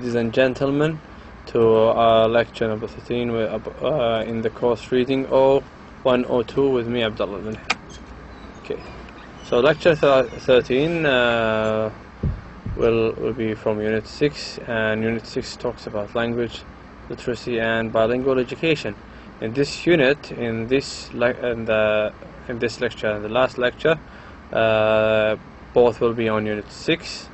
ladies and gentlemen, to lecture number 13 in the course reading 0102 with me, Abdullah bin. Okay, so lecture 13 will be from Unit 6, and Unit 6 talks about language literacy and bilingual education. In this unit, in this lecture and the last lecture, both will be on Unit 6.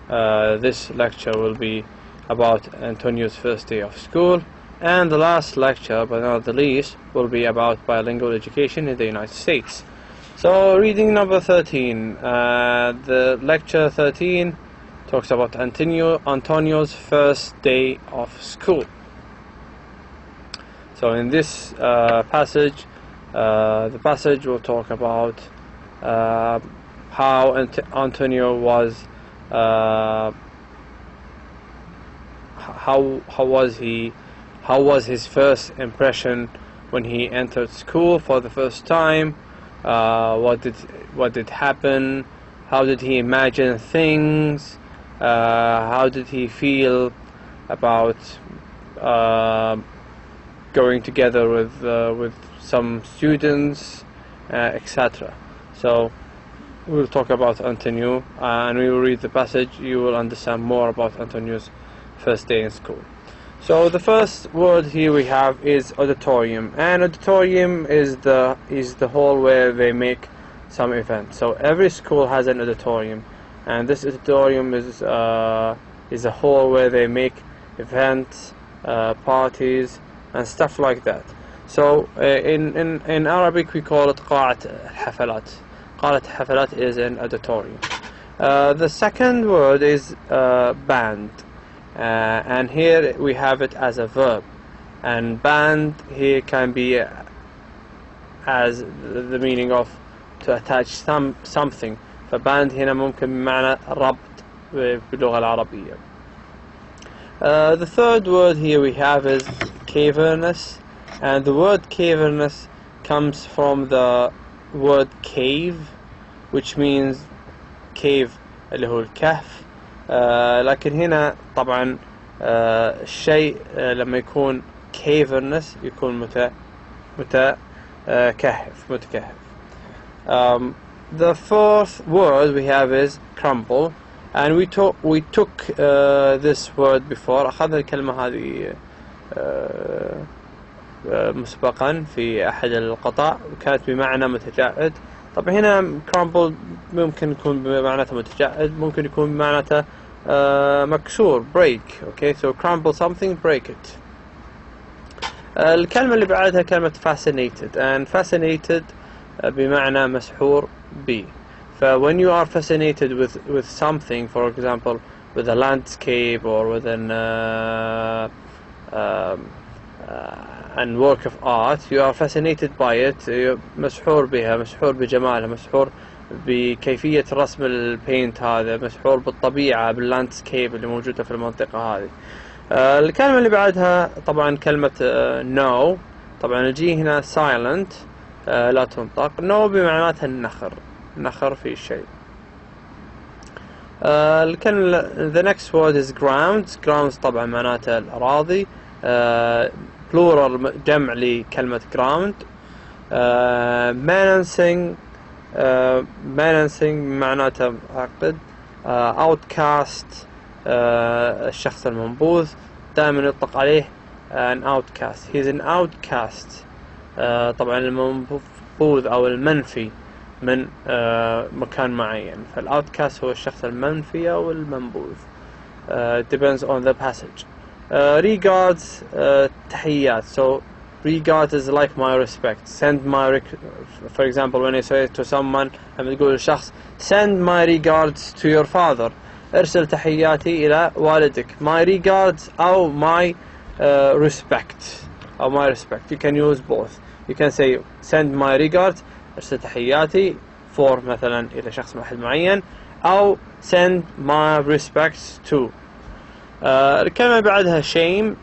This lecture will be about Antonio's first day of school, and the last lecture, but not the least, will be about bilingual education in the United States. So, reading number 13. The lecture 13 talks about Antonio's first day of school. So, in this passage, the passage will talk about how Antonio was. How was his first impression when he entered school for the first time? What did happen? How did he imagine things? How did he feel about going together with some students, etc. So we'll talk about Antonio, and we will read the passage. You will understand more about Antonio's first day in school. So the first word here we have is auditorium, and auditorium is the hall where they make some event. So every school has an auditorium, and this auditorium is a hall where they make events, parties, and stuff like that. So in Arabic we call it قاعة حفلات. قاعة حفلات is an auditorium. The second word is band, and here we have it as a verb, and band here can be as the meaning of to attach something. فباند هنا ممكن بمعنى ربط باللغة العربية. The third word here we have is cavernous, and the word cavernous comes from the word cave, which means cave اللي هو الكهف. لكن هنا طبعا الشيء لما يكون cavernous يكون متكهف. The fourth word we have is crumble, and we took this word before. أخذنا الكلمة هذه مسبقا في أحد القطع، وكانت بمعنى متجعد. طب هنا crumble ممكن يكون بمعناته متجعد، ممكن يكون بمعناته مكسور break. Okay, so crumble something, break it. الكلمة اللي بعدها كلمة fascinated, and fascinated بمعنى مسحور به. when you are fascinated with something, for example with a landscape or with an work of art, you are fascinated by it. مسحور بها، مسحور بجمالها، مسحور بكيفية رسم البينت هذا، مسحور بالطبيعة، باللاندسكيب اللي موجودة في المنطقة هذه. الكلمة اللي بعدها طبعا كلمة no. طبعا نجي هنا silent، لا تنطق. no بمعناتها النخر في الشيء. الكلمة the next word is grounds. grounds طبعا معناتها الأراضي، plural جمع لكلمة ground. menacing معناتها عقد. outcast الشخص المنبوذ، دائما يطلق عليه an outcast. he's an outcast. طبعا المنبوذ أو المنفي من مكان معين، فالoutcast هو الشخص المنفي أو المنبوذ. depends on the passage. Regards تحيات. So regards is like my respect. Send my for example when I say to someone لما تقول لشخص send my regards to your father، ارسل تحياتي إلى والدك. my regards أو my respect أو my respect. You can use both. You can say send my regards، ارسل تحياتي for مثلا إلى شخص واحد معين، أو send my respects to. الكلمة بعدها shame.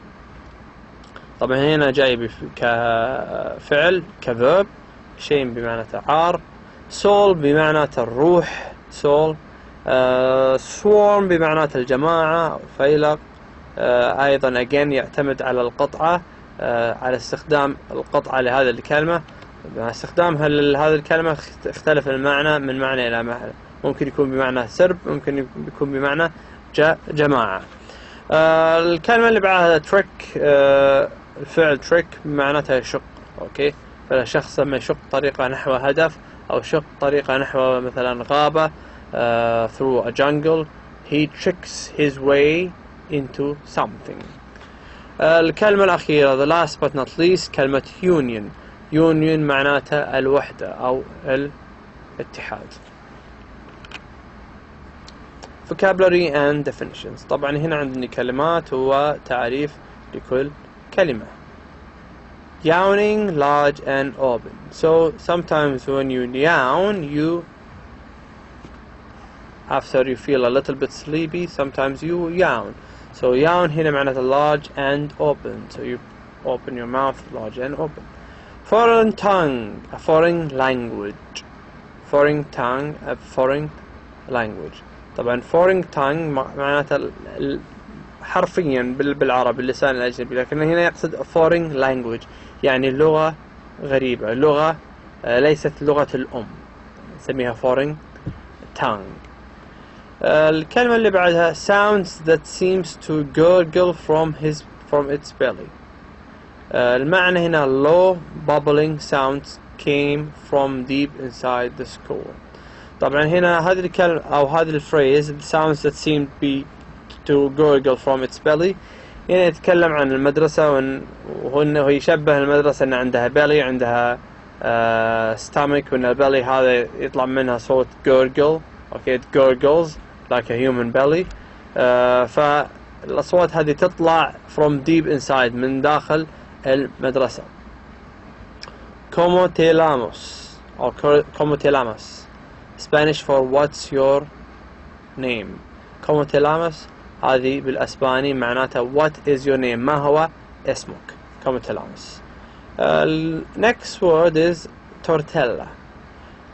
طبعا هنا جاي كفعل كverb. shame بمعنى عار. soul بمعنى الروح soul. swarm بمعنى الجماعة أو فيلق. أيضا again يعتمد على القطعة، على استخدام القطعة لهذه الكلمة. مع استخدام هذه الكلمة اختلف المعنى من معنى إلى معنى، ممكن يكون بمعنى سرب، ممكن يكون بمعنى جماعة. الكلمة اللي بعدها تريك، الفعل تريك معناتها يشق. أوكي، فالشخص لما يشق طريقة نحو هدف أو شق طريقة نحو مثلا غابة through a jungle, he tricks his way into something. الكلمة الأخيرة the last but not least كلمة union. union معناتها الوحدة أو الاتحاد. vocabulary and definitions. طبعا هنا عندنا كلمات وتعريف لكل كلمة. yawning, large and open. So sometimes when you yawn, after you feel a little bit sleepy, sometimes you yawn. So yawn هنا معناتها large and open. So you open your mouth large and open. foreign tongue, a foreign language. foreign tongue, a foreign language. طبعا foreign tongue معناتها حرفيا بالعربي اللسان الأجنبي، لكن هنا يقصد foreign language يعني لغة غريبة، لغة ليست لغة الأم، نسميها foreign tongue. الكلمة اللي بعدها sounds that seems to gurgle from its belly. المعنى هنا low bubbling sounds came from deep inside the school. طبعا هنا هذه الكلمة أو هذه الفريز sounds that seem to gurgle from its belly يعني يتكلم عن المدرسة وهو يشبه المدرسة أن عندها belly، عندها stomach، وأن البelly هذا يطلع منها صوت gurgle. okay, it gurgles like a human belly. فالأصوات هذه تطلع from deep inside من داخل المدرسة. como te llamas أو como te llamas Spanish for what's your name. como te llamas هذه بالأسباني معناتها what is your name، ما هو اسمك. como te llamas. Next word is tortilla,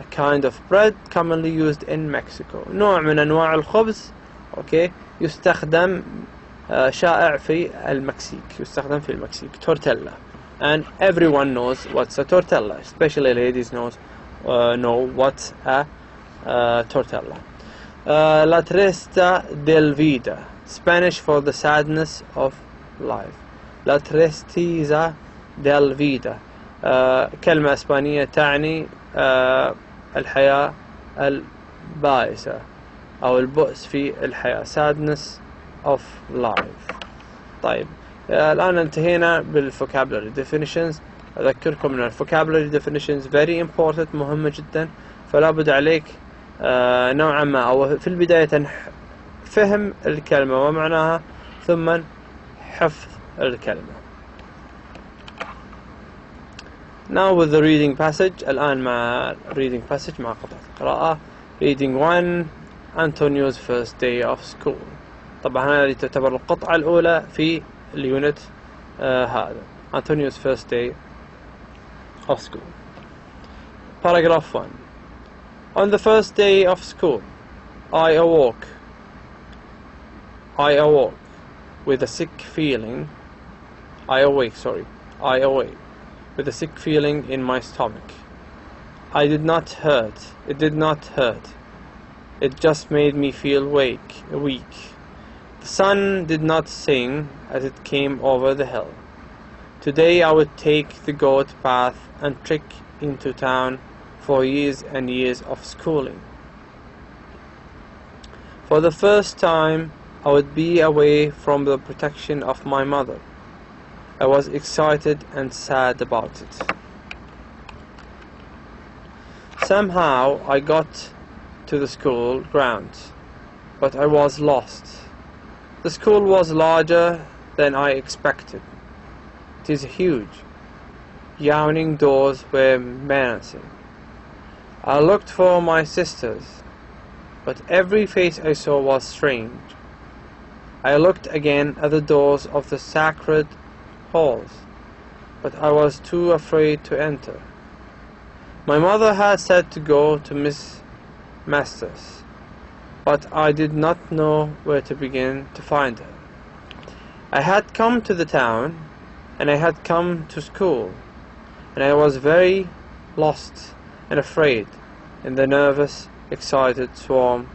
a kind of bread commonly used in Mexico. نوع من أنواع الخبز okay يستخدم شائع في المكسيك، يستخدم في المكسيك tortilla. and everyone knows what's a tortilla, especially ladies know what's a tortilla. La tristeza del vida, Spanish for the sadness of life. La tristeza del vida كلمة إسبانية تعني الحياة البائسة أو البؤس في الحياة، sadness of life. طيب الآن انتهينا بالفوكابلري definitions. أذكركم أن الفوكابلري definitions very important، مهمة جدا، فلا بد عليك نوعا ما أو في البداية فهم الكلمة ومعناها ثم حفظ الكلمة. Now with the reading passage. الآن مع reading passage مع قطعة قراءة. reading 1 Antonio's first day of school. طبعا هذه تعتبر القطعة الأولى في اليونت هذا. Antonio's first day of school. Paragraph 1. On the first day of school, I awoke with a sick feeling. I awake with a sick feeling in my stomach. It did not hurt. It just made me feel weak. The sun did not sing as it came over the hill. Today I would take the goat path and trek into town for years and years of schooling. For the first time, I would be away from the protection of my mother. I was excited and sad about it. Somehow I got to the school grounds, but I was lost. The school was larger than I expected. It is huge. Yawning doors were menacing. I looked for my sisters, but every face I saw was strange. I looked again at the doors of the sacred halls, but I was too afraid to enter. My mother had said to go to Miss Masters, but I did not know where to begin to find her. I had come to the town, and I had come to school, and I was very lost and afraid in the nervous, excited swarm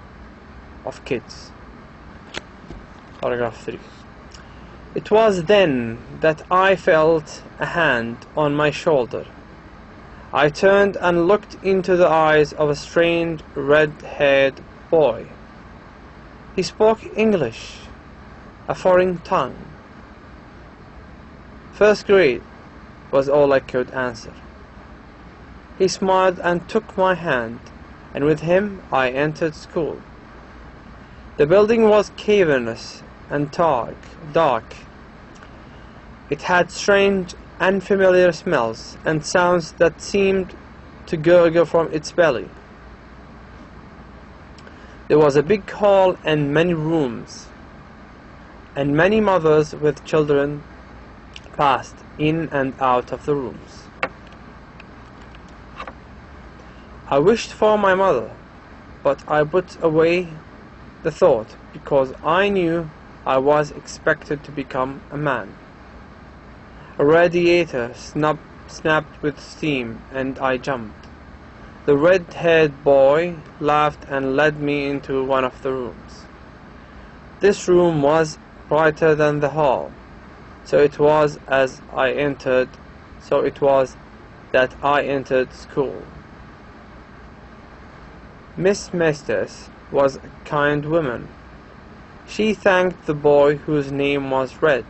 of kids. Paragraph 3. It was then that I felt a hand on my shoulder. I turned and looked into the eyes of a strange red-haired boy. He spoke English, a foreign tongue. First grade was all I could answer. He smiled and took my hand, and with him I entered school. The building was cavernous and dark. It had strange, unfamiliar smells and sounds that seemed to gurgle from its belly. There was a big hall and many rooms, and many mothers with children passed in and out of the rooms. I wished for my mother, but I put away the thought because I knew I was expected to become a man. A radiator snapped with steam, and I jumped. The red-haired boy laughed and led me into one of the rooms. This room was brighter than the hall, so it was that I entered school. Miss Mestes was a kind woman. She thanked the boy whose name was Red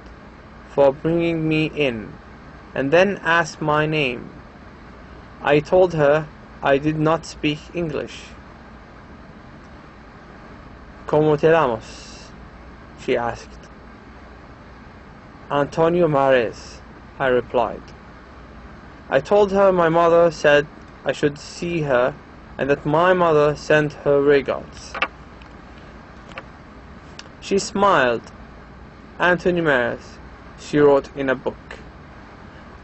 for bringing me in, and then asked my name. I told her I did not speak English. ¿Cómo te llamas?" she asked. "Antonio Mares," I replied. I told her my mother said I should see her, and that my mother sent her regards. She smiled. "Antonio Mares," she wrote in a book.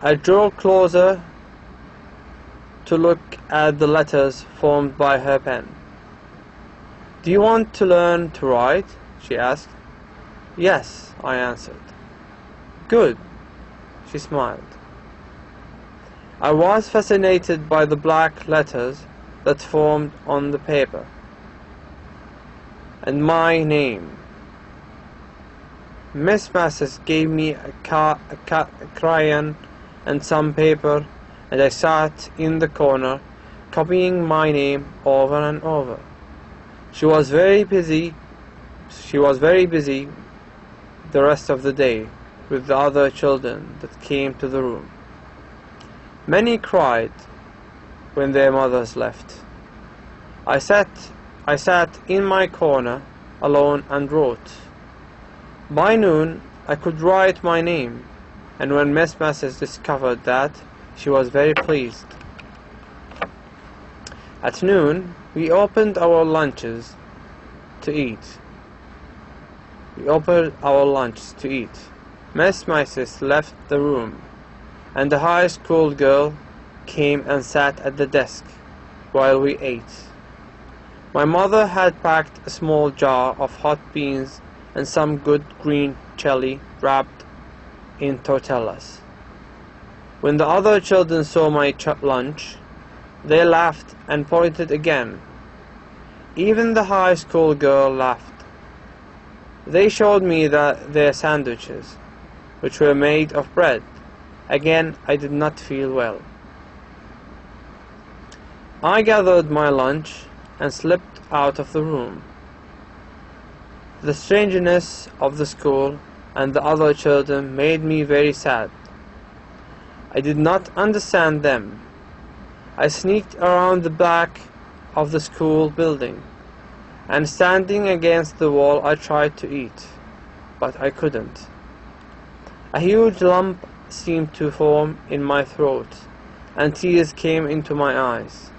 I drew closer to look at the letters formed by her pen. "Do you want to learn to write?" she asked. "Yes," I answered. "Good," she smiled. I was fascinated by the black letters that formed on the paper, and my name. Miss Masses gave me a crayon and some paper, and I sat in the corner, copying my name over and over. She was very busy the rest of the day with the other children that came to the room. Many cried when their mothers left. I sat in my corner alone and wrote. By noon I could write my name, and when Miss Masses discovered that, she was very pleased. At noon we opened our lunches to eat. Miss Masses left the room, and the high school girl came and sat at the desk while we ate. My mother had packed a small jar of hot beans and some good green chili wrapped in tortillas. When the other children saw my lunch, they laughed and pointed again. Even the high school girl laughed. They showed me their sandwiches, which were made of bread. Again, I did not feel well. I gathered my lunch and slipped out of the room. The strangeness of the school and the other children made me very sad. I did not understand them. I sneaked around the back of the school building, and standing against the wall I tried to eat, but I couldn't. A huge lump seemed to form in my throat, and tears came into my eyes.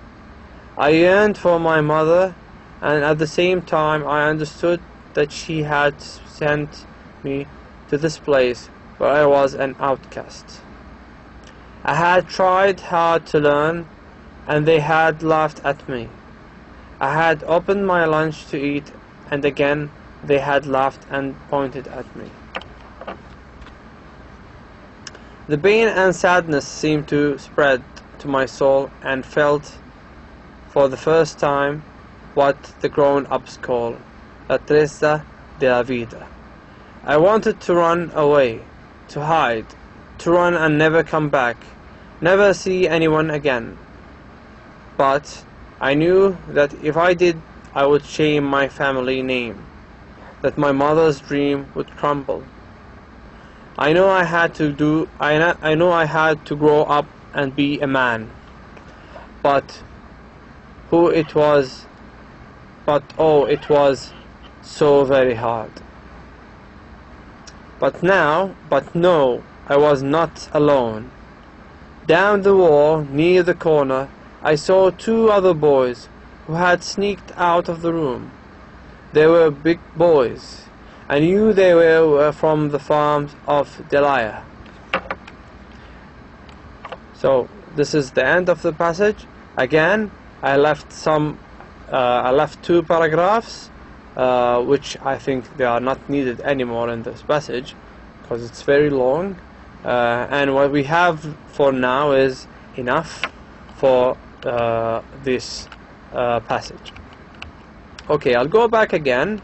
I yearned for my mother, and at the same time I understood that she had sent me to this place where I was an outcast. I had tried hard to learn, and they had laughed at me. I had opened my lunch to eat, and again they had laughed and pointed at me. The pain and sadness seemed to spread to my soul, and felt for the first time what the grown-ups call la tristeza de la vida. I wanted to run away, to hide, to run and never come back, never see anyone again. But I knew that if I did, I would shame my family name, that my mother's dream would crumble. I know I had to grow up and be a man. But it was so very hard. But no, I was not alone. Down the wall, near the corner, I saw two other boys who had sneaked out of the room. They were big boys. I knew they were from the farms of Delia. So this is the end of the passage. Again, I left two paragraphs, which I think they are not needed anymore in this passage because it's very long. And what we have for now is enough for this passage. Okay, I'll go back again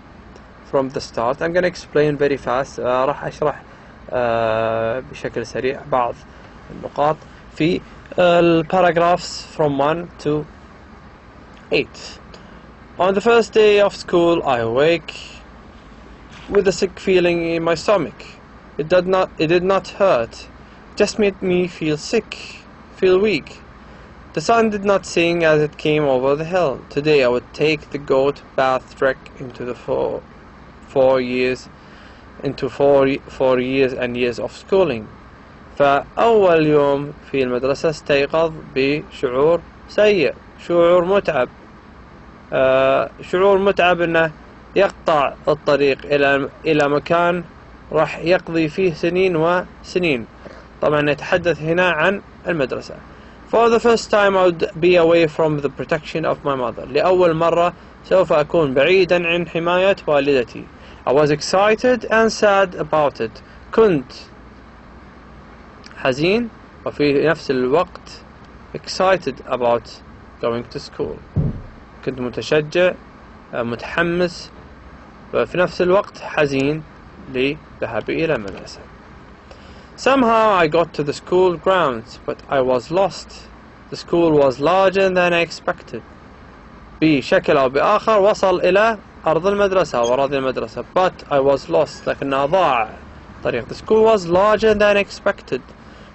from the start. I'm going to explain very fast. راح أشرح بشكل سريع بعض النقاط في paragraphs from 1 to 8. On the first day of school, I awake with a sick feeling in my stomach. It did not hurt, just made me feel sick, feel weak. The sun did not sing as it came over the hill. Today I would take the goat bath trek into the four years and years of schooling. فأول يوم في المدرسة استيقظ بشعور سيء، شعور متعب إنه يقطع الطريق إلى مكان راح يقضي فيه سنين وسنين. طبعا نتحدث هنا عن المدرسة. For the first time I would be away from the protection of my mother. لأول مرة سوف أكون بعيدا عن حماية والدتي. I was excited and sad about it. كنت حزين وفي نفس الوقت excited about going to school. كنت متشجع متحمس وفي نفس الوقت حزين لذهابي إلى المدرسة. Somehow I got to the school grounds, but I was lost. The school was larger than I expected. بشكل أو بآخر وصل إلى أرض المدرسة وأراضي المدرسة. But I was lost. لكنها ضاع طريق. The school was larger than expected.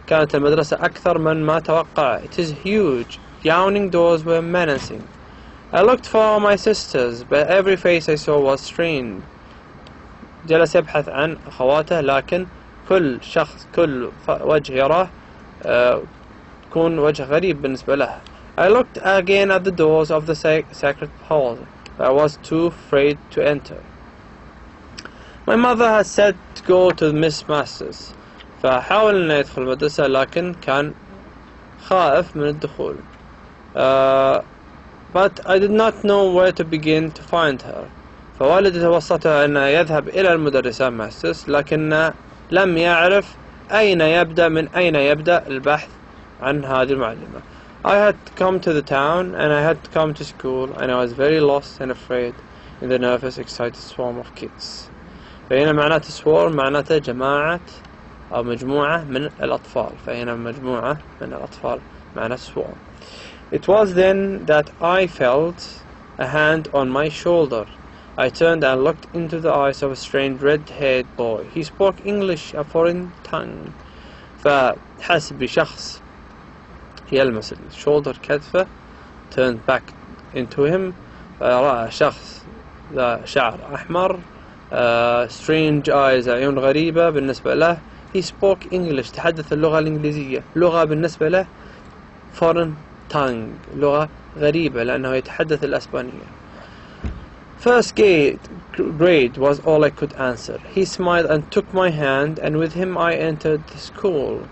كانت المدرسة أكثر من ما توقع. It is huge. Yawning doors were menacing. I looked for my sisters, but every face I saw was strained. جلس يبحث عن أخواته، لكن كل وجه يراه يكون وجه غريب بالنسبة له. I looked again at the doors of the sacred hall. I was too afraid to enter. My mother had said to go to Miss Masters. فحاول أن يدخل المدرسة لكن كان خائف من الدخول. But I did not know where to begin to find her. فوالدته وصته أن يذهب إلى المدرسة ماسترز، لكن لم يعرف من أين يبدأ البحث عن هذه المعلمة. I had come to the town and I had come to school and I was very lost and afraid in the nervous excited swarm of kids. فهنا معناته swarm معناته جماعة أو مجموعة من الأطفال. فهنا مجموعة من الأطفال معناته swarm. It was then that I felt a hand on my shoulder. I turned and looked into the eyes of a strange red-haired boy. He spoke English, a foreign tongue. فحس بشخص يلمس الشولدر كتفه. Turned back into him. رأى شخص ذا شعر أحمر. Strange eyes، عيون غريبة بالنسبة له. He spoke English، تحدث اللغة الإنجليزية. لغة بالنسبة له foreign tongue، لغة غريبة لأنه يتحدث الأسبانية. First grade was all I could answer. He smiled and took my hand, and with him I entered the school.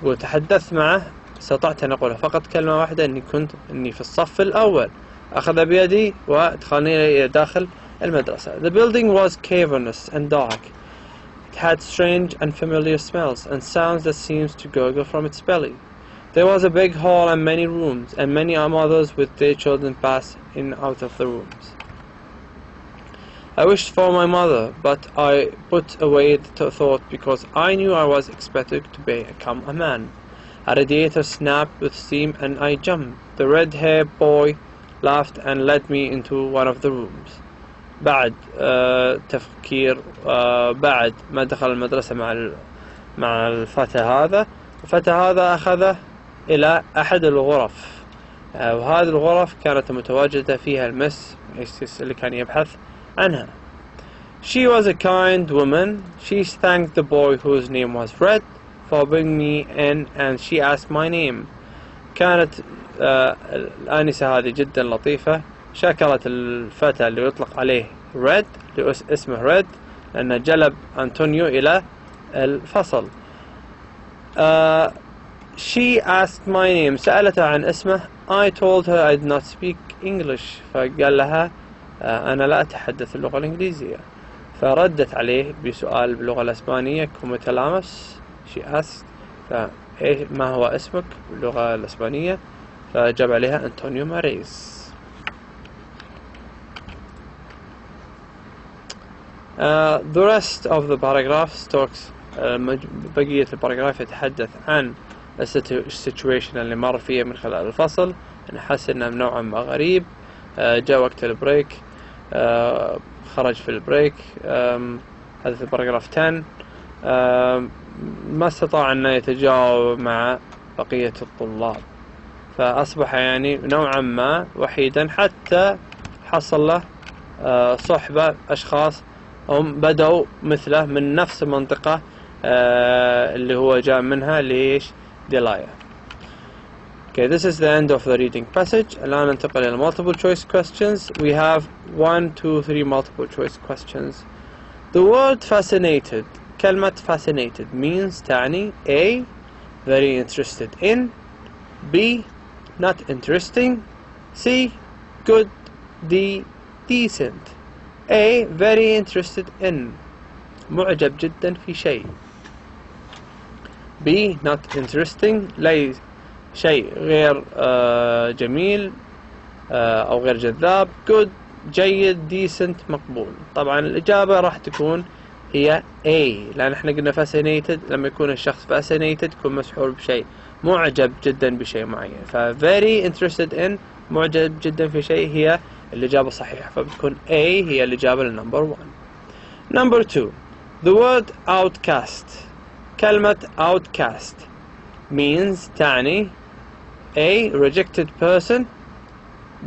وتحدثت معه، استطعت أن أقول فقط كلمة واحدة إني في الصف الأول. أخذ بيدي وأدخلني إلى داخل المدرسة. The building was cavernous and dark. It had strange and familiar smells and sounds that seemed to gurgle from its belly. There was a big hall and many rooms, and many mothers with their children passed in and out of the rooms. I wished for my mother, but I put away the thought because I knew I was expected to become a man. A radiator snapped with steam and I jumped. The red-haired boy laughed and led me into one of the rooms. بعد تفكير بعد ما دخل المدرسة مع الفتى هذا، الفتى هذا أخذه إلى أحد الغرف، وهذه الغرف كانت متواجدة فيها المس اللي كان يبحث عنها. She was a kind woman. She thanked the boy whose name was Red for bringing me in, and she asked my name. كانت الآنسة هذه جدا لطيفة، شكرت الفتى اللي يطلق عليه Red اسمه Red لأنه جلب أنطونيو إلى الفصل. She asked my name. سألته عن اسمه. I told her I did not speak English. فقال لها أنا لا أتحدث اللغة الإنجليزية. فردت عليه بسؤال باللغة الإسبانية كمتلامس. She asked ما هو اسمك باللغة الإسبانية؟ فجاب عليها أنطونيو ماريز. The rest of the paragraphs talks بقية الباراجراف يتحدث عن السيتويشن اللي مر فيه من خلال الفصل. أنا حاسس إنه نوعا ما غريب. جاء وقت البريك، خرج في البريك. هذا في الباراجراف 10. ما استطاع أن يتجاوب مع بقية الطلاب، فأصبح يعني نوعا ما وحيدا، حتى حصل له صحبة أشخاص هم بدأوا مثله من نفس المنطقة اللي هو جاء منها، ليش ديلايا. Okay, this is the end of the reading passage. الآن ننتقل إلى multiple choice questions. We have 1, 2, 3 multiple choice questions. The word fascinated. كلمة fascinated means تعني A. very interested in, B. not interesting, C. good, D. decent. A. very interested in معجب جدا في شيء. B. not interesting ليس شيء غير جميل أو غير جذاب. good جيد. decent مقبول. طبعا الإجابة راح تكون هي A، لأن احنا قلنا fascinated لما يكون الشخص fascinated يكون مسحور بشيء، معجب جدا بشيء معين. ف very interested in معجب جدا في شيء هي الإجابة الصحيحة، فبتكون A هي الإجابة للنمبر 1. Number 2. The word outcast. كلمة outcast means تعني A. rejected person,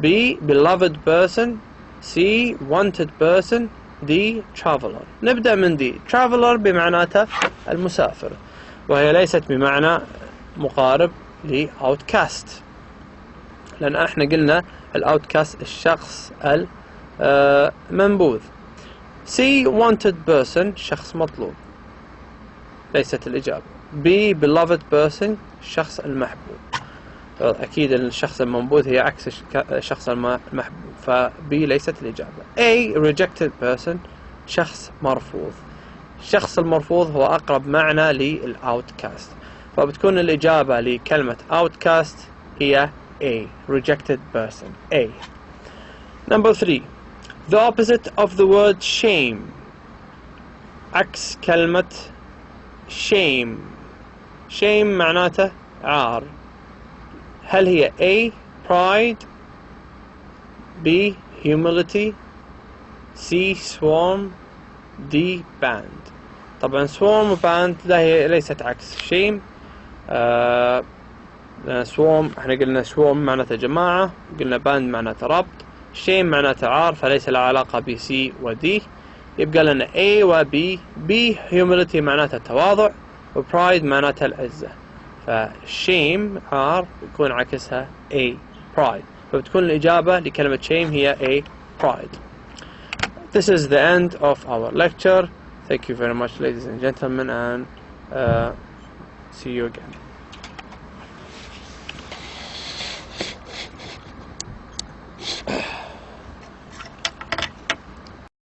B. beloved person, C. wanted person, D. traveler. نبدأ من D. traveler بمعناته المسافر، وهي ليست بمعنى مقارب ل outcast، لأن احنا قلنا الاوتكاست الشخص المنبوذ. C. wanted person شخص مطلوب، ليست الإجابة. B. beloved person الشخص المحبوب. أكيد الشخص المنبوذ هي عكس الشخص المحبوب، ف B ليست الإجابة. A. rejected person شخص مرفوض. الشخص المرفوض هو أقرب معنى للأوتكاست، فبتكون الإجابة لكلمة outcast هي A. rejected person. A. Number 3. The opposite of the word shame. عكس كلمة shame. shame معناته عار. هل هي A. pride، B. humility، C. swarm، D. band. طبعا swarm و band ليست عكس shame. swarm احنا قلنا swarm معناته جماعة، قلنا band معناته ربط، shame معناته عار، فليس له علاقة ب C و D. يبقى لنا A و B. B humility معناته تواضع، و pride معناته العزة، فshame عار يكون عكسها A pride، فبتكون الإجابة لكلمة shame هي A pride. This is the end of our lecture. Thank you very much, ladies and gentlemen, and see you again.